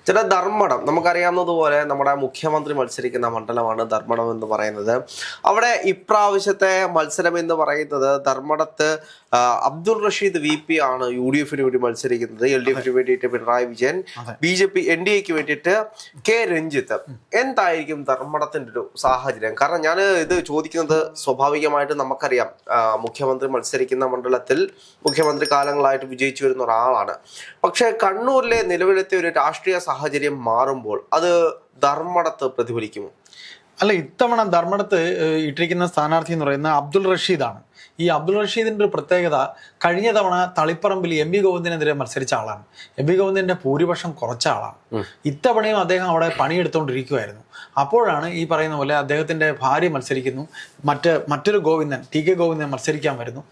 ചില ധർമ്മടം നമുക്കറിയാവുന്നതുപോലെ നമ്മുടെ മുഖ്യമന്ത്രി മത്സരിക്കുന്ന മണ്ഡലമാണ് ധർമ്മടം എന്ന് പറയുന്നത്. അവിടെ ഇപ്രാവശ്യത്തെ മത്സരം എന്ന് പറയുന്നത് ധർമ്മടത്ത് അബ്ദുൾ റഷീദ് VP ആണ് UDF വേണ്ടി മത്സരിക്കുന്നത്. LDF വേണ്ടിയിട്ട് പിണറായി വിജയൻ, BJP NDAക്ക് വേണ്ടിയിട്ട് K രഞ്ജിത്ത്. എന്തായിരിക്കും ധർമ്മടത്തിന്റെ ഒരു സാഹചര്യം? കാരണം ഞാൻ ഇത് ചോദിക്കുന്നത് സ്വാഭാവികമായിട്ട് നമുക്കറിയാം, മുഖ്യമന്ത്രി മത്സരിക്കുന്ന മണ്ഡലത്തിൽ മുഖ്യമന്ത്രി കാലങ്ങളായിട്ട് വിജയിച്ചു വരുന്ന ഒരാളാണ്. പക്ഷെ കണ്ണൂരിലെ നിലവിലത്തെ ഒരു രാഷ്ട്രീയ സാഹചര്യം മാറുമ്പോൾ അത് ധർമ്മടത്ത് പ്രതിഫലിക്കുമോ? അല്ല, ഇത്തവണ ധർമ്മടത്ത് ഇട്ടിരിക്കുന്ന സ്ഥാനാർത്ഥി എന്ന് പറയുന്നത് അബ്ദുൾ റഷീദാണ്. ഈ അബ്ദുൾ റഷീദിന്റെ ഒരു പ്രത്യേകത, കഴിഞ്ഞ തവണ തളിപ്പറമ്പിൽ MV ഗോവിന്ദനെതിരെ മത്സരിച്ച ആളാണ്. MV ഗോവിന്ദന്റെ ഭൂരിപക്ഷം കുറച്ച ആളാണ്. ഇത്തവണയും അദ്ദേഹം അവിടെ പണിയെടുത്തുകൊണ്ടിരിക്കുമായിരുന്നു. അപ്പോഴാണ് ഈ പറയുന്ന പോലെ അദ്ദേഹത്തിന്റെ ഭാര്യ മത്സരിക്കുന്നു, മറ്റൊരു ഗോവിന്ദൻ, TK ഗോവിന്ദൻ മത്സരിക്കാൻ വരുന്നു.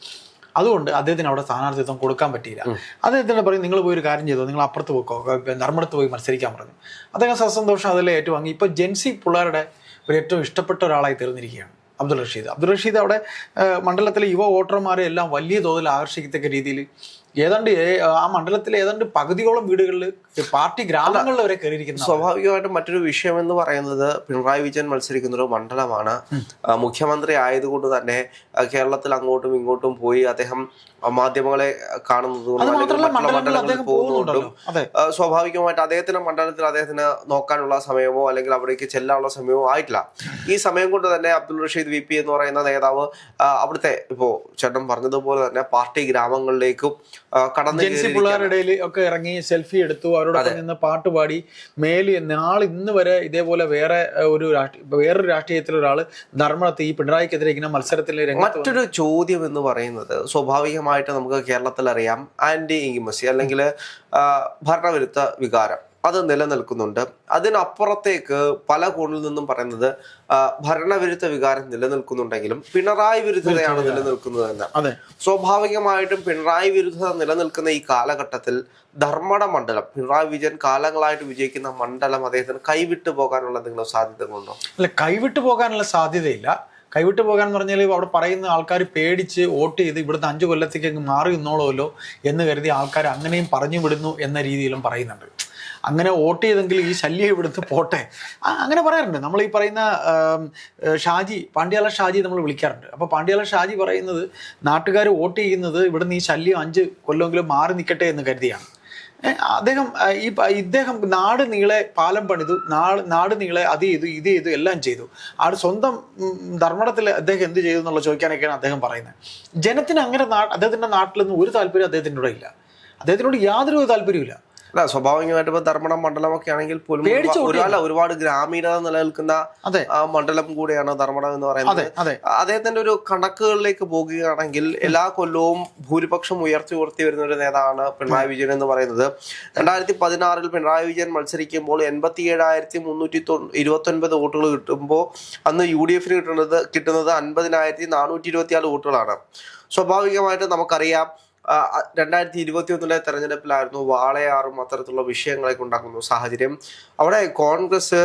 അതുകൊണ്ട് അദ്ദേഹത്തിന് അവിടെ സ്ഥാനാർത്ഥിത്വം കൊടുക്കാൻ പറ്റിയില്ല. അദ്ദേഹത്തിന് പറയും, നിങ്ങൾ പോയി ഒരു കാര്യം ചെയ്തോ, നിങ്ങൾ അപ്പുറത്ത് പോയിക്കോ, ധർമ്മടത്ത് പോയി മത്സരിക്കാൻ പറഞ്ഞു. അദ്ദേഹം സസന്തോഷം അതെല്ലാം ഏറ്റുവാങ്ങി. ഇപ്പൊ ജെൻസി പിള്ളേരുടെ ഒരു ഏറ്റവും ഇഷ്ടപ്പെട്ട ഒരാളായി തീർന്നിരിക്കുകയാണ് അബ്ദുൾ റഷീദ്. അവിടെ മണ്ഡലത്തിലെ യുവ വോട്ടർമാരെ എല്ലാം വലിയ തോതിൽ ആകർഷിക്കത്തക്ക രീതിയിൽ ഏതാണ്ട് ആ മണ്ഡലത്തിലെ ഏതാണ്ട് പകുതിയോളം വീടുകളിൽ പാർട്ടി ഗ്രാമങ്ങളിൽ വരെ കയറിയിരിക്കുന്നു. സ്വാഭാവികമായിട്ടും മറ്റൊരു വിഷയം എന്ന് പറയുന്നത്, പിണറായി വിജയൻ മത്സരിക്കുന്ന ഒരു മണ്ഡലമാണ്. മുഖ്യമന്ത്രി ആയതുകൊണ്ട് തന്നെ കേരളത്തിൽ അങ്ങോട്ടും ഇങ്ങോട്ടും പോയി അദ്ദേഹം മാധ്യമങ്ങളെ കാണുന്നതുകൊണ്ടും മണ്ഡലങ്ങളിൽ പോകുന്നതുകൊണ്ടും സ്വാഭാവികമായിട്ട് അദ്ദേഹത്തിന്റെ മണ്ഡലത്തിൽ അദ്ദേഹത്തിന് നോക്കാനുള്ള സമയമോ അല്ലെങ്കിൽ അവിടേക്ക് ചെല്ലാനുള്ള സമയമോ ആയിട്ടില്ല. ഈ സമയം കൊണ്ട് തന്നെ അബ്ദുൾ റഷീദ് VP എന്ന് പറയുന്ന നേതാവ് അവിടുത്തെ ഇപ്പോ ചേട്ടൻ പറഞ്ഞതുപോലെ തന്നെ പാർട്ടി ഗ്രാമങ്ങളിലേക്കും പിള്ളേരുടെ ഒക്കെ ഇറങ്ങി സെൽഫി എടുത്തു, അവരോടൊപ്പം നിന്ന് പാട്ട് പാടി. ഇന്ന് വരെ ഇതേപോലെ വേറൊരു രാഷ്ട്രീയത്തിൽ ഒരാള് ധർമ്മടത്ത് ഈ പിണറായിക്കെതിരെ ഇങ്ങനെ മത്സരത്തിൽ. മറ്റൊരു ചോദ്യം എന്ന് പറയുന്നത്, സ്വാഭാവികമായിട്ട് നമുക്ക് കേരളത്തിൽ അറിയാം, ആന്റി ഇൻകമസി അല്ലെങ്കിൽ ഭരണവിരുദ്ധ വികാരം അത് നിലനിൽക്കുന്നുണ്ട്. അതിനപ്പുറത്തേക്ക് പല കോണിൽ നിന്നും പറയുന്നത് ഭരണവിരുദ്ധ വികാരം നിലനിൽക്കുന്നുണ്ടെങ്കിലും പിണറായി വിരുദ്ധതയാണ് നിലനിൽക്കുന്നതെന്ന്. സ്വാഭാവികമായിട്ടും പിണറായി വിരുദ്ധത നിലനിൽക്കുന്ന ഈ കാലഘട്ടത്തിൽ ധർമ്മട മണ്ഡലം, പിണറായി വിജയൻ കാലങ്ങളായിട്ട് വിജയിക്കുന്ന മണ്ഡലം, അദ്ദേഹത്തിന് കൈവിട്ടു പോകാനുള്ള എന്തെങ്കിലും സാധ്യതകളുണ്ടോ? അല്ല, കൈവിട്ടു പോകാനുള്ള സാധ്യതയില്ല. കൈവിട്ടു പോകാൻ പറഞ്ഞാൽ അവിടെ പറയുന്ന ആൾക്കാർ പേടിച്ച് വോട്ട് ചെയ്ത് ഇവിടുന്ന് 5 കൊല്ലത്തേക്ക് അങ്ങ് മാറി നിന്നോളൂല്ലോ എന്ന് കരുതി ആൾക്കാർ അങ്ങനെയും പറഞ്ഞു വിടുന്നു എന്ന രീതിയിലും പറയുന്നുണ്ട്. അങ്ങനെ വോട്ട് ചെയ്തെങ്കിൽ ഈ ശല്യം ഇവിടുത്തെ പോട്ടെ, അങ്ങനെ പറയാറുണ്ട്. നമ്മൾ ഈ പറയുന്ന പാണ്ഡ്യാല ഷാജി നമ്മൾ വിളിക്കാറുണ്ട്. അപ്പോൾ പാണ്ഡ്യാല ഷാജി പറയുന്നത്, നാട്ടുകാർ വോട്ട് ചെയ്യുന്നത് ഇവിടുന്ന് ഈ ശല്യം 5 കൊല്ലമെങ്കിലും മാറി നിൽക്കട്ടെ എന്ന് കരുതിയാണ്. ഇദ്ദേഹം നാട് നീളെ പാലം പണിതു, നാട് നീളെ അത് ചെയ്തു, ഇത് ചെയ്തു, എല്ലാം ചെയ്തു. സ്വന്തം ധർമ്മടത്തിൽ അദ്ദേഹം എന്ത് ചെയ്തു എന്നുള്ള ചോദിക്കാനൊക്കെയാണ് അദ്ദേഹം പറയുന്നത്. ജനത്തിന് അങ്ങനെ അദ്ദേഹത്തിന്റെ നാട്ടിലൊന്നും ഒരു താല്പര്യം അദ്ദേഹത്തിനോട് ഇല്ല. അദ്ദേഹത്തിനോട് യാതൊരു താല്പര്യമില്ല. അല്ല, സ്വാഭാവികമായിട്ട് ഇപ്പൊ ധർമ്മടം മണ്ഡലമൊക്കെ ആണെങ്കിൽ പോലും ഒരുപാട് ഗ്രാമീണത നിലനിൽക്കുന്ന മണ്ഡലം കൂടെയാണ് ധർമ്മടം എന്ന് പറയുന്നത്. അദ്ദേഹത്തിന്റെ ഒരു കണക്കുകളിലേക്ക് പോകുകയാണെങ്കിൽ എല്ലാ കൊല്ലവും ഭൂരിപക്ഷം ഉയർത്തി വരുന്ന ഒരു നേതാവാണ് പിണറായി വിജയൻ എന്ന് പറയുന്നത്. 2016 പിണറായി വിജയൻ മത്സരിക്കുമ്പോൾ 87,329 വോട്ടുകൾ കിട്ടുമ്പോൾ അന്ന് UDF കിട്ടുന്നത് 50,424 വോട്ടുകളാണ്. സ്വാഭാവികമായിട്ട് നമുക്കറിയാം, 2021 തെരഞ്ഞെടുപ്പിലായിരുന്നു വാളയാറും അത്തരത്തിലുള്ള വിഷയങ്ങളൊക്കെ ഉണ്ടാക്കുന്ന സാഹചര്യം. അവിടെ കോൺഗ്രസ്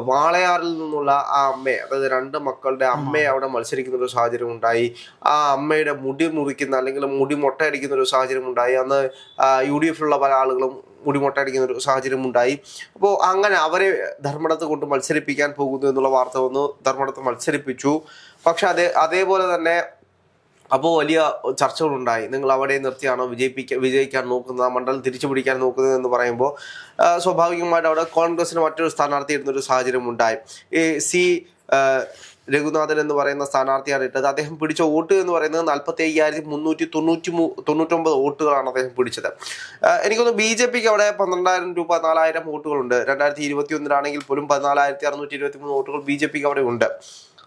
വാളയാറിൽ നിന്നുള്ള ആ അമ്മയെ, അതായത് 2 മക്കളുടെ അമ്മയെ അവിടെ മത്സരിക്കുന്ന ഒരു സാഹചര്യം ഉണ്ടായി. ആ അമ്മയുടെ മുടി മുറിക്കുന്ന അല്ലെങ്കിൽ മുടി മൊട്ടയടിക്കുന്ന ഒരു സാഹചര്യം ഉണ്ടായി. അന്ന് UDF പല ആളുകളും മുടി മൊട്ടയടിക്കുന്ന ഒരു സാഹചര്യം ഉണ്ടായി. അപ്പോൾ അങ്ങനെ അവരെ ധർമ്മടത്ത് കൊണ്ട് മത്സരിപ്പിക്കാൻ പോകുന്നു എന്നുള്ള വാർത്ത വന്നു. ധർമ്മടത്ത് മത്സരിപ്പിച്ചു. പക്ഷെ അതേപോലെ തന്നെ അപ്പോൾ വലിയ ചർച്ചകളുണ്ടായി. നിങ്ങൾ അവിടെ നിർത്തിയാണോ വിജയിക്കാൻ നോക്കുന്നത്, മണ്ഡലം തിരിച്ചു പിടിക്കാൻ നോക്കുന്നത് എന്ന് പറയുമ്പോൾ സ്വാഭാവികമായിട്ട് അവിടെ കോൺഗ്രസിന് മറ്റൊരു സ്ഥാനാർത്ഥി ഇടുന്നൊരു സാഹചര്യം ഉണ്ടായി. C രഘുനാഥൻ എന്ന് പറയുന്ന സ്ഥാനാർത്ഥിയാണ് ഇട്ടത്. അദ്ദേഹം പിടിച്ച വോട്ട് എന്ന് പറയുന്നത് 45,399 വോട്ടുകളാണ് അദ്ദേഹം പിടിച്ചത്. എനിക്കൊന്ന് BJPക്ക് അവിടെ 12,000 രൂപ 4,000 വോട്ടുകളുണ്ട്. 2021 പോലും 14,623 വോട്ടുകൾ BJPക്ക് അവിടെ ഉണ്ട്.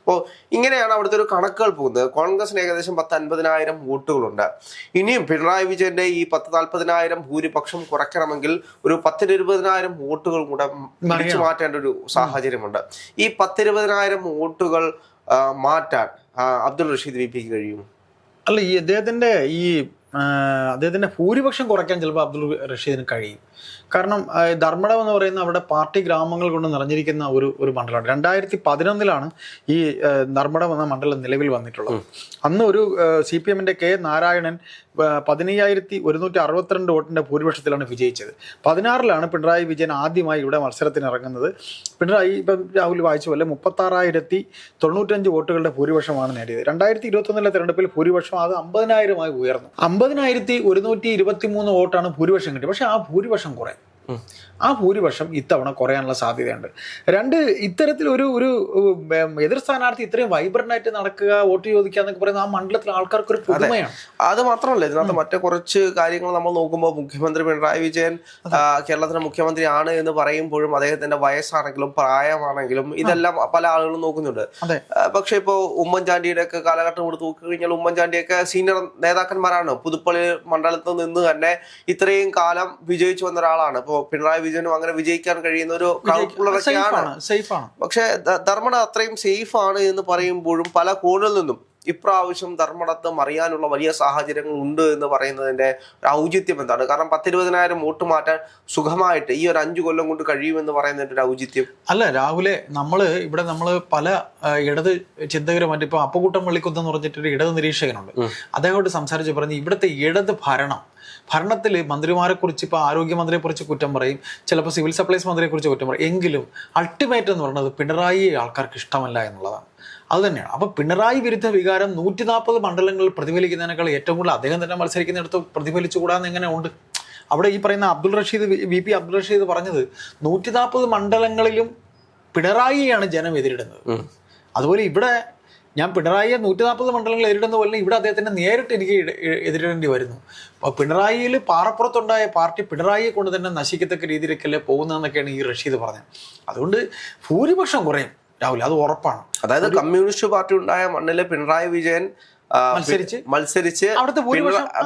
അപ്പോൾ ഇങ്ങനെയാണ് അവിടുത്തെ ഒരു കണക്കുകൾ പോകുന്നത്. കോൺഗ്രസിന് ഏകദേശം 10,50,000 വോട്ടുകളുണ്ട്. ഇനിയും പിണറായി വിജയന്റെ ഈ 10,40,000 ഭൂരിപക്ഷം കുറയ്ക്കണമെങ്കിൽ ഒരു 10,20,000 വോട്ടുകൾ കൂടെ പിടിച്ചു മാറ്റേണ്ട ഒരു സാഹചര്യമുണ്ട്. ഈ 10,20,000 വോട്ടുകൾ മാറ്റാൻ അബ്ദുൾ റഷീദ് VPക്ക് കഴിയും? അല്ല, അദ്ദേഹത്തിന്റെ ഭൂരിപക്ഷം കുറയ്ക്കാൻ ചിലപ്പോൾ അബ്ദുൾ റഷീദിന് കഴിയും. കാരണം ധർമ്മടം എന്ന് പറയുന്ന അവിടെ പാർട്ടി ഗ്രാമങ്ങൾ കൊണ്ട് നിറഞ്ഞിരിക്കുന്ന ഒരു മണ്ഡലമാണ്. 2011 ഈ ധർമ്മടം എന്ന മണ്ഡലം നിലവിൽ വന്നിട്ടുള്ളത്. അന്ന് ഒരു CPM-ന്റെ കെ നാരായണൻ 15,162 വോട്ടിന്റെ ഭൂരിപക്ഷത്തിലാണ് വിജയിച്ചത്. 16-ലാണ് പിണറായി വിജയൻ ആദ്യമായി ഇവിടെ മത്സരത്തിന് ഇറങ്ങുന്നത്. പിണറായി ഇപ്പം രാഹുൽ വായിച്ച പോലെ 36,095 വോട്ടുകളുടെ ഭൂരിപക്ഷമാണ് നേടിയത്. 2021 തെരഞ്ഞെടുപ്പിൽ ഭൂരിപക്ഷം അത് 50,000-ആയി ഉയർന്നു. 50,123 വോട്ടാണ് ഭൂരിപക്ഷം കിട്ടിയത്. പക്ഷെ ആ ഭൂരിപക്ഷം കുറയും. ആ ഭൂരിപക്ഷം ഇത്തവണ കുറയാനുള്ള സാധ്യതയുണ്ട്. ഇത്തരത്തിൽ ഒരു എതിർ സ്ഥാനാർത്ഥി ഇത്രയും വൈബ്രന്റ് ആയിട്ട് നടക്കുക, വോട്ട് ചോദിക്കുക എന്നൊക്കെ പറയുന്നത് ആ മണ്ഡലത്തിലെ ആൾക്കാർക്ക് ഒരു പുതുമയാണ്. അത് മാത്രമല്ല, ഇതിനകത്ത് മറ്റു കുറച്ച് കാര്യങ്ങൾ നമ്മൾ നോക്കുമ്പോൾ മുഖ്യമന്ത്രി പിണറായി വിജയൻ കേരളത്തിലെ മുഖ്യമന്ത്രിയാണ് എന്ന് പറയുമ്പോഴും അദ്ദേഹത്തിന്റെ വയസ്സാണെങ്കിലും പ്രായമാണെങ്കിലും ഇതെല്ലാം പല ആളുകളും നോക്കുന്നുണ്ട്. പക്ഷെ ഇപ്പോ ഉമ്മൻചാണ്ടിയുടെ ഒക്കെ കാലഘട്ടം കൊടുത്ത് നോക്കിക്കഴിഞ്ഞാൽ ഉമ്മൻചാണ്ടിയൊക്കെ സീനിയർ നേതാക്കന്മാരാണ്. പുതുപ്പള്ളി മണ്ഡലത്തിൽ നിന്ന് തന്നെ ഇത്രയും കാലം വിജയിച്ചു വന്ന ഒരാളാണ്. ഇപ്പോ പിണറായി വിജയനും അങ്ങനെ വിജയിക്കാൻ കഴിയുന്ന ഒരു കളക്ടറൊക്കെയാണ്. പക്ഷെ ധർമ്മട അത്രയും സേഫ് ആണ് എന്ന് പറയുമ്പോഴും പല കോണിൽ നിന്നും ഇപ്രാവശ്യം ധർമ്മടത്ത് മറിയാനുള്ള വലിയ സാഹചര്യങ്ങൾ ഉണ്ട് എന്ന് പറയുന്നതിന്റെ ഔചിത്യം എന്താണ്? കാരണം 10,000-20,000 വോട്ട് മാറ്റാൻ സുഖമായിട്ട് ഈ ഒരു 5 കൊല്ലം കൊണ്ട് കഴിയുമെന്ന് പറയുന്നതിന്റെ ഒരു ഔചിത്യം അല്ല രാഹുലെ. നമ്മൾ പല ഇടത് ചിന്തകരും മറ്റേ ഇപ്പൊ അപ്പുകൂട്ടം വെള്ളിക്കുത്തെന്ന് പറഞ്ഞിട്ടൊരു ഇടത് നിരീക്ഷകനുണ്ട്. അദ്ദേഹത്തോട് സംസാരിച്ച് പറഞ്ഞ് ഇവിടുത്തെ ഇടത് ഭരണത്തിൽ മന്ത്രിമാരെ കുറിച്ച് ഇപ്പോൾ ആരോഗ്യമന്ത്രിയെ കുറിച്ച് കുറ്റം പറയും, ചിലപ്പോൾ സിവിൽ സപ്ലൈസ് മന്ത്രിയെ കുറിച്ച് കുറ്റം പറയും. എങ്കിലും അൾട്ടിമേറ്റ് എന്ന് പറയുന്നത് പിണറായി ആൾക്കാർക്ക് ഇഷ്ടമല്ല എന്നുള്ളതാണ്. അത് തന്നെയാണ്. അപ്പോൾ പിണറായി വിരുദ്ധ വികാരം 140 മണ്ഡലങ്ങളിൽ പ്രതിഫലിക്കുന്നതിനേക്കാൾ ഏറ്റവും കൂടുതൽ അദ്ദേഹം തന്നെ മത്സരിക്കുന്നിടത്ത് പ്രതിഫലിച്ചുകൂടാന്ന് എങ്ങനെ ഉണ്ട്? അവിടെ ഈ പറയുന്ന VP അബ്ദുൾ റഷീദ് പറഞ്ഞത് 140 മണ്ഡലങ്ങളിലും പിണറായിയാണ് ജനം എതിരിടുന്നത്. അതുപോലെ ഇവിടെ ഞാൻ പിണറായിയെ 140 മണ്ഡലങ്ങൾ എതിരിടുന്ന പോലെ ഇവിടെ അദ്ദേഹത്തിന് നേരിട്ട് എനിക്ക് എതിരിടേണ്ടി വരുന്നു. അപ്പോൾ പിണറായിയിൽ പാറപ്പുറത്തുണ്ടായ പാർട്ടി പിണറായിയെ കൊണ്ട് തന്നെ നശിക്കത്തക്ക രീതിയിലേക്കല്ലേ പോകുന്നതെന്നൊക്കെയാണ് ഈ റഷീദ് പറഞ്ഞത്. അതുകൊണ്ട് ഭൂരിപക്ഷം കുറയും രാഹുൽ, അത് ഉറപ്പാണ്. അതായത് കമ്മ്യൂണിസ്റ്റ് പാർട്ടി ഉണ്ടായ മണ്ണിലെ പിണറായി വിജയൻ മത്സരിച്ച്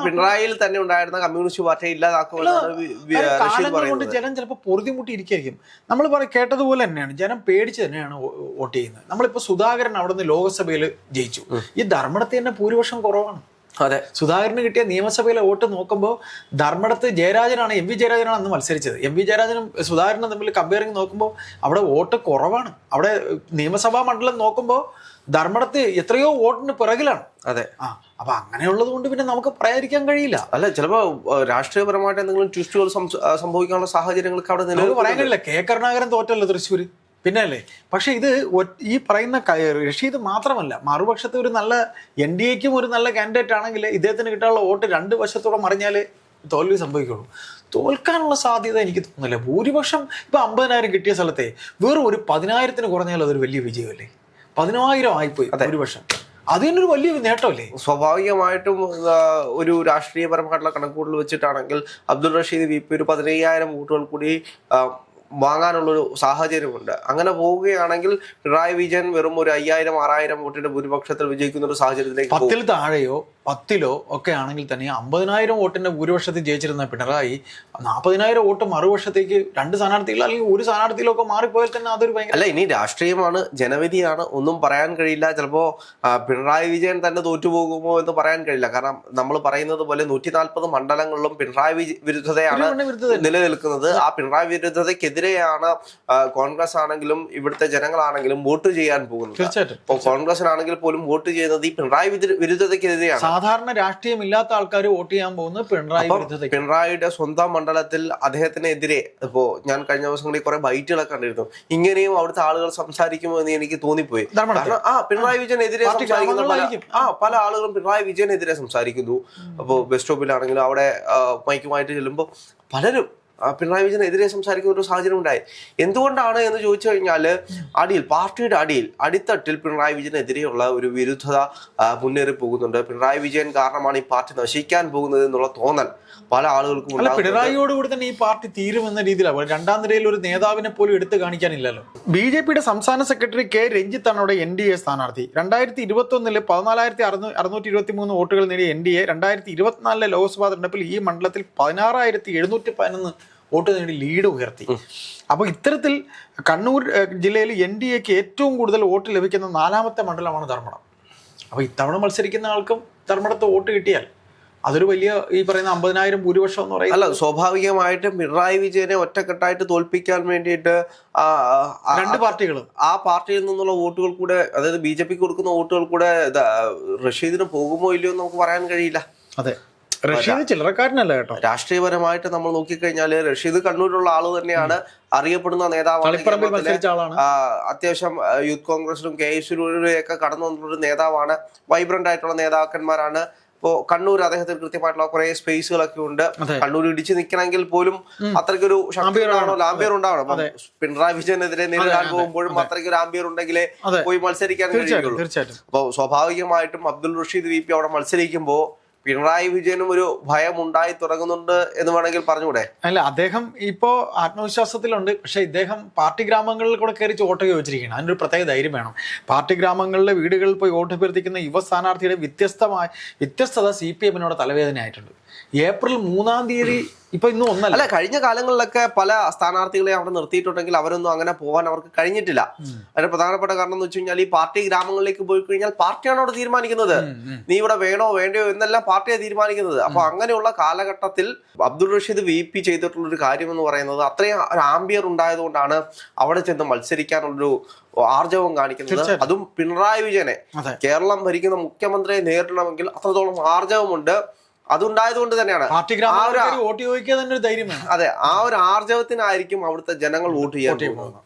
പിണറായിയിൽ തന്നെ ഉണ്ടായിരുന്ന കമ്മ്യൂണിസ്റ്റ് പാർട്ടിയെ ഇല്ലാതാക്കുമെന്നാണ് ജനം ചിലപ്പോൾ പൊറുതിമുട്ടിയിരിക്കും. നമ്മൾ കേട്ടതുപോലെ തന്നെയാണ്, ജനം പേടിച്ച് തന്നെയാണ് വോട്ട് ചെയ്യുന്നത്. നമ്മളിപ്പോ സുധാകരൻ അവിടെ നിന്ന് ലോക്സഭയിൽ ജയിച്ചു. ഈ ധർമ്മടത്ത് തന്നെ ഭൂരിപക്ഷം കുറവാണ്. അതെ, സുധാകരന് കിട്ടിയ നിയമസഭയിലെ വോട്ട് നോക്കുമ്പോൾ ധർമ്മടത്ത് ജയരാജനാണ്, MV ജയരാജനാണ് അന്ന് മത്സരിച്ചത്. MV ജയരാജനും സുധാകരനും തമ്മിൽ കമ്പയറിംഗ് നോക്കുമ്പോൾ അവിടെ വോട്ട് കുറവാണ്. അവിടെ നിയമസഭാ മണ്ഡലം നോക്കുമ്പോൾ ധർമ്മടത്ത് എത്രയോ വോട്ടിന് പിറകിലാണ്. അതെ, അപ്പൊ അങ്ങനെയുള്ളത് കൊണ്ട് പിന്നെ നമുക്ക് പറയാതിരിക്കാൻ കഴിയില്ല. അല്ല, ചിലപ്പോ രാഷ്ട്രീയപരമായിട്ട് എന്തെങ്കിലും ട്വിസ്റ്റുകൾ സംഭവിക്കാനുള്ള സാഹചര്യങ്ങളൊക്കെ അവിടെ നിലവിൽ പറയാൻ കഴിയില്ല. കെ കരുണാകരൻ തോറ്റല്ലോ തൃശ്ശൂര്, പിന്നെ അല്ലേ. പക്ഷെ ഇത് ഈ പറയുന്ന റഷീദ് മാത്രമല്ല, മറുപക്ഷത്തെ ഒരു നല്ല NDAക്കും ഒരു നല്ല കാൻഡിഡേറ്റ് ആണെങ്കിൽ ഇദ്ദേഹത്തിന് കിട്ടാനുള്ള വോട്ട് 2 വശത്തോടെ മറിഞ്ഞാലേ തോൽവി സംഭവിക്കുള്ളൂ. തോൽക്കാനുള്ള സാധ്യത എനിക്ക് തോന്നുന്നില്ല. ഭൂരിപക്ഷം ഇപ്പൊ 50,000 കിട്ടിയ സ്ഥലത്തെ വെറും ഒരു 10,000 കുറഞ്ഞാൽ അതൊരു വലിയ വിജയമല്ലേ? 10,000 ആയിപ്പോയി ഭൂരിപക്ഷം, അത് തന്നെ ഒരു വലിയ നേട്ടമല്ലേ? സ്വാഭാവികമായിട്ടും ഒരു രാഷ്ട്രീയപരമായിട്ടുള്ള കണക്കുകൂട്ടൽ വെച്ചിട്ടാണെങ്കിൽ അബ്ദുൾ റഷീദ് VP ഒരു 15,000 വോട്ടുകൾ കൂടി വാങ്ങാനുള്ളൊരു സാഹചര്യമുണ്ട്. അങ്ങനെ പോവുകയാണെങ്കിൽ പിണറായി വിജയൻ വെറും ഒരു 5,000-6,000 വോട്ടിന്റെ ഭൂരിപക്ഷത്തിൽ വിജയിക്കുന്ന ഒരു സാഹചര്യത്തിലേക്ക് 10-ൽ താഴെയോ 10-ലോ ഒക്കെ ആണെങ്കിൽ തന്നെ 50,000 വോട്ടിന്റെ ഭൂരിപക്ഷത്തിൽ ജയിച്ചിരുന്ന പിണറായി 40,000 വോട്ട് മറുപക്ഷത്തേക്ക് 2 സ്ഥാനാർത്ഥികൾ അല്ലെങ്കിൽ ഒരു സ്ഥാനാർത്ഥിയിലൊക്കെ മാറിപ്പോയാൽ തന്നെ അതൊരു ഭയങ്കര അല്ല. ഇനി രാഷ്ട്രീയമാണ്, ജനവിധിയാണ്, ഒന്നും പറയാൻ കഴിയില്ല. ചിലപ്പോ പിണറായി വിജയൻ തന്നെ തോറ്റുപോകുമോ എന്ന് പറയാൻ കഴിയില്ല. കാരണം നമ്മൾ പറയുന്നത് പോലെ 140 മണ്ഡലങ്ങളിലും പിണറായി വിരുദ്ധതയാണ് നിലനിൽക്കുന്നത്. ആ പിണറായി വിരുദ്ധതയ്ക്കെതിരെയാണ് കോൺഗ്രസ് ആണെങ്കിലും ഇവിടുത്തെ ജനങ്ങളാണെങ്കിലും വോട്ട് ചെയ്യാൻ പോകുന്നത്. തീർച്ചയായിട്ടും കോൺഗ്രസിനാണെങ്കിൽ പോലും വോട്ട് ചെയ്യുന്നത് ഈ പിണറായി വിരുദ്ധതയ്ക്കെതിരെയാണ്. സാധാരണ രാഷ്ട്രീയമില്ലാത്ത ആൾക്കാർ വോട്ട് ചെയ്യാൻ പോകുന്നത് പിണറായിയുടെ സ്വന്തം മണ്ഡലത്തിൽ അദ്ദേഹത്തിനെതിരെ ഇപ്പോ ഞാൻ കഴിഞ്ഞ ദിവസങ്ങളിൽ കുറെ ബൈറ്റുകളൊക്കെ കണ്ടിരുന്നു. ഇങ്ങനെയും അവിടുത്തെ ആളുകൾ സംസാരിക്കുമോ എന്ന് എനിക്ക് തോന്നിപ്പോയി. പിണറായി വിജയനെതിരെ സംസാരിക്കുന്ന പല ആളുകളും പിണറായി വിജയനെതിരെ സംസാരിക്കുന്നു. അപ്പോ ബസ് സ്റ്റോപ്പിലാണെങ്കിലും അവിടെ മൈക്കുമായിട്ട് ചെല്ലുമ്പോൾ പലരും പിണറായി വിജയനെതിരെ സംസാരിക്കുന്ന ഒരു സാഹചര്യം ഉണ്ടായി. എന്തുകൊണ്ടാണ് എന്ന് ചോദിച്ചു കഴിഞ്ഞാൽ പാർട്ടിയുടെ അടിത്തട്ടിൽ പിണറായി വിജയനെതിരെയുള്ള ഒരു വിരുദ്ധത മുന്നേറി പോകുന്നുണ്ട്. പിണറായി വിജയൻ കാരണമാണ് ഈ പാർട്ടി നശിക്കാൻ പോകുന്നത് എന്നുള്ള തോന്നൽ പല ആളുകൾക്കും. പിണറായിയോടുകൂടി തന്നെ ഈ പാർട്ടി തീരുമെന്ന രീതിയിലാണ്. 2ാം നിരയിൽ ഒരു നേതാവിനെ പോലും എടുത്തു കാണിക്കാനില്ലല്ലോ. BJPയുടെ സംസ്ഥാന സെക്രട്ടറി K രഞ്ജിത്താണ് അവിടെ NDA സ്ഥാനാർത്ഥി. 2021 14,623 വോട്ടുകൾ നേടിയ NDA 2024 ലോക്സഭാ തെരഞ്ഞെടുപ്പിൽ ഈ മണ്ഡലത്തിൽ 16,711 വോട്ട് നേടി ലീഡ് ഉയർത്തി. അപ്പോൾ ഇത്തരത്തിൽ കണ്ണൂർ ജില്ലയിൽ NDAക്ക് ഏറ്റവും കൂടുതൽ വോട്ട് ലഭിക്കുന്ന 4ാമത്തെ മണ്ഡലമാണ് ധർമ്മടം. അപ്പോൾ ഇത്തവണ മത്സരിക്കുന്ന ആൾക്കും ധർമ്മടത്ത് വോട്ട് കിട്ടിയാൽ അതൊരു വലിയ ഈ പറയുന്ന 50,000 ഭൂരിപക്ഷം എന്ന് പറയുന്നത്. അല്ല, സ്വാഭാവികമായിട്ടും പിണറായി വിജയനെ ഒറ്റക്കെട്ടായിട്ട് തോൽപ്പിക്കാൻ വേണ്ടിയിട്ട് രണ്ട് പാർട്ടികളും ആ പാർട്ടിയിൽ നിന്നുള്ള വോട്ടുകൾ കൂടെ, അതായത് BJP കൊടുക്കുന്ന വോട്ടുകൾ കൂടെ റഷീദിന് പോകുമോ ഇല്ലയോ എന്ന് നമുക്ക് പറയാൻ കഴിയില്ല. അതെ, റഷീദ് ചില്ലറക്കാരനല്ല കേട്ടോ. രാഷ്ട്രീയപരമായിട്ട് നമ്മൾ നോക്കിക്കഴിഞ്ഞാല് റഷീദ് കണ്ണൂരിലുള്ള ആള് തന്നെയാണ്, അറിയപ്പെടുന്ന നേതാവാണ്, അത്യാവശ്യം യൂത്ത് കോൺഗ്രസിലും KSUവിലൊക്കെ കടന്നു വന്നിട്ടുള്ള നേതാവാണ്, വൈബ്രന്റ് ആയിട്ടുള്ള നേതാക്കന്മാരാണ്. ഇപ്പോ കണ്ണൂർ അദ്ദേഹത്തിന് കൃത്യമായിട്ടുള്ള കുറെ സ്പേസുകളൊക്കെ ഉണ്ട്. കണ്ണൂർ ഇടിച്ചു നിൽക്കണമെങ്കിൽ പോലും അത്രയ്ക്കൊരു ശക്തി ഉണ്ടാവണമല്ലോ, ആംബിയർ ഉണ്ടാവണം. അപ്പൊ പിണറായി വിജയനെതിരെ നേരിടാൻ പോകുമ്പോഴും അത്രയ്ക്കൊരു ആംബിയർ ഉണ്ടെങ്കിലേ പോയി മത്സരിക്കാൻ കഴിയുള്ളൂ. അപ്പൊ സ്വാഭാവികമായിട്ടും അബ്ദുൾ റഷീദ് VP അവിടെ മത്സരിക്കുമ്പോ പിണറായി വിജയനും ഒരു ഭയം ഉണ്ടായി തുടങ്ങുന്നുണ്ട് എന്ന് വേണമെങ്കിൽ പറഞ്ഞുകൂടെ? അല്ല, അദ്ദേഹം ഇപ്പോ ആത്മവിശ്വാസത്തിലുണ്ട്. പക്ഷെ ഇദ്ദേഹം പാർട്ടി ഗ്രാമങ്ങളിൽ കൂടെ കയറി വോട്ട് ചോദിച്ചിരിക്കുകയാണ്. അതിനൊരു പ്രത്യേക ധൈര്യം വേണം. പാർട്ടി ഗ്രാമങ്ങളിലെ വീടുകളിൽ പോയി വോട്ട് അഭ്യർത്ഥിക്കുന്ന യുവ സ്ഥാനാർത്ഥിയുടെ വ്യത്യസ്തത CPM-നോട് തലവേദനയായിട്ടുണ്ട്. ഏപ്രിൽ 3-ാം തീയതി ഇപ്പൊ ഇന്നും ഒന്നല്ല. അല്ല, കഴിഞ്ഞ കാലങ്ങളിലൊക്കെ പല സ്ഥാനാർത്ഥികളെ അവിടെ നിർത്തിയിട്ടുണ്ടെങ്കിൽ അവരൊന്നും അങ്ങനെ പോകാൻ അവർക്ക് കഴിഞ്ഞിട്ടില്ല. അതിന്റെ പ്രധാനപ്പെട്ട കാരണം എന്ന് വെച്ച് കഴിഞ്ഞാൽ ഈ പാർട്ടി ഗ്രാമങ്ങളിലേക്ക് പോയി കഴിഞ്ഞാൽ പാർട്ടിയാണ് അവിടെ തീരുമാനിക്കുന്നത്. നീ ഇവിടെ വേണോ വേണ്ടയോ എന്നെല്ലാം പാർട്ടിയെ തീരുമാനിക്കുന്നത്. അപ്പൊ അങ്ങനെയുള്ള കാലഘട്ടത്തിൽ അബ്ദുൾ റഷീദ് VP ചെയ്തിട്ടുള്ള ഒരു കാര്യം എന്ന് പറയുന്നത് അത്രയും ഒരു ആംബിയർ ഉണ്ടായതുകൊണ്ടാണ് അവിടെ ചെന്ന് മത്സരിക്കാനുള്ളൊരു ആർജവം കാണിക്കുന്നത്. അതും പിണറായി വിജയനെ, കേരളം ഭരിക്കുന്ന മുഖ്യമന്ത്രിയെ നേരിടണമെങ്കിൽ അത്രത്തോളം ആർജവമുണ്ട്. അതുണ്ടായത് കൊണ്ട് തന്നെയാണ് വോട്ട് ചോദിക്കാൻ തന്നെ ഒരു ധൈര്യം വേണം. അതെ, ആ ഒരു ആർജവത്തിനായിരിക്കും അവിടുത്തെ ജനങ്ങൾ വോട്ട് ചെയ്യാൻ പോകുന്നത്.